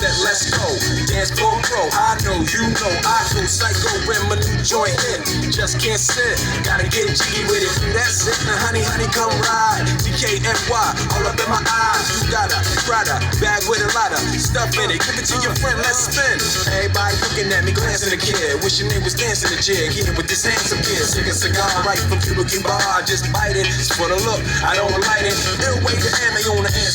said, let's go. Dance floor pro, I know, you know, I go psycho when my new joint hit. Just can't sit, gotta get jiggy with it. That's it, now honey, come ride. DKNY, all up in my eyes. You got a Prada bag with a lot of stuff in it. Give it to your friend, let's spin. Everybody looking at me, glancing at the kid. Wishing they was dancing the jig, here with this handsome kid. Sick a cigar right from Cuba Cuba. I just bite it, it's for the look, I don't light it. They'll wait the ammo on the answer.